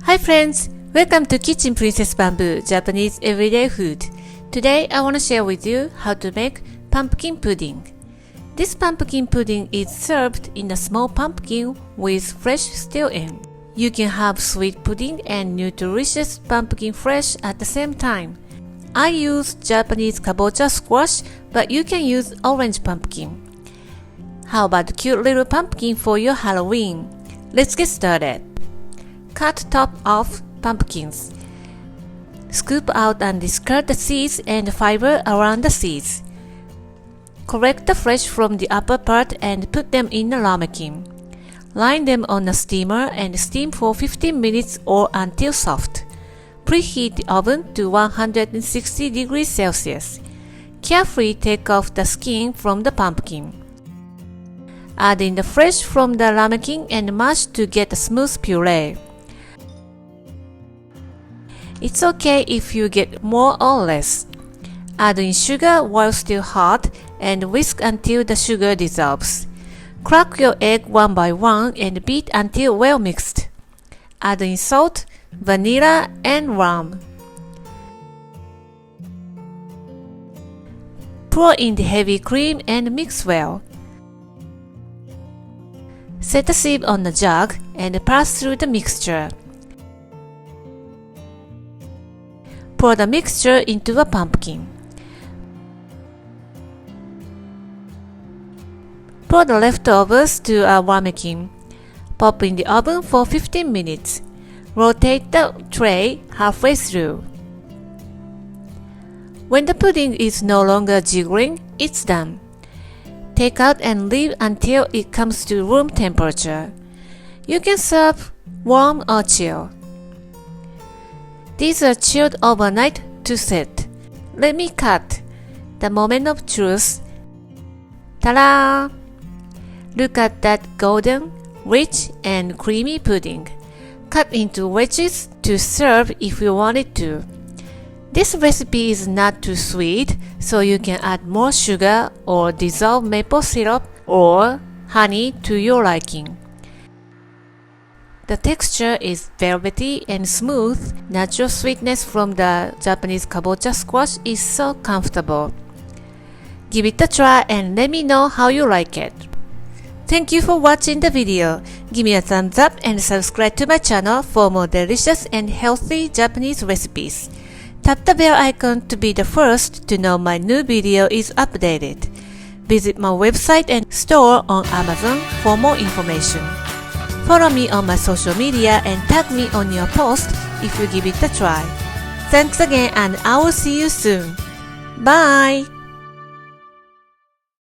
Hi friends! Welcome to Kitchen Princess Bamboo Japanese Everyday Food. Today I want to share with you how to make pumpkin pudding. This pumpkin pudding is served in a small pumpkin with fresh still in. You can have sweet pudding and nutritious pumpkin fresh at the same time. I use Japanese Kabocha squash, but you can use orange pumpkin. How about cute little pumpkin for your Halloween? Let's get started. Cut top off pumpkins. Scoop out and discard the seeds and fiber around the seeds. Collect the flesh from the upper part and put them in a ramekin. Line them on a steamer and steam for 15 minutes or until soft. Preheat the oven to 160 degrees Celsius. Carefully take off the skin from the pumpkin. Add in the flesh from the ramekin and mash to get a smooth puree. It's okay if you get more or less. Add in sugar while still hot and whisk until the sugar dissolves. Crack your egg one by one and beat until well mixed. Add in salt, vanilla, and rum. Pour in the heavy cream and mix well. Set a sieve on a jug and pass through the mixture. Pour the mixture into a pumpkin. Pour the leftovers to a ramekin. Pop in the oven for 15 minutes. Rotate the tray halfway through. When the pudding is no longer jiggling, it's done. Take out and leave until it comes to room temperature. You can serve warm or chill. These are chilled overnight to set. Let me cut. The moment of truth. Ta-da! Look at that golden, rich, and creamy pudding. Cut into wedges to serve if you wanted to. This recipe is not too sweet, so you can add more sugar or dissolve maple syrup or honey to your liking. The texture is velvety and smooth. Natural sweetness from the Japanese Kabocha squash is so comfortable. Give it a try and let me know how you like it. Thank you for watching the video. Give me a thumbs up and subscribe to my channel for more delicious and healthy Japanese recipes. Tap the bell icon to be the first to know my new video is updated. Visit my website and store on Amazon for more information. Follow me on my social media and tag me on your post if you give it a try. Thanks again and I will see you soon. Bye!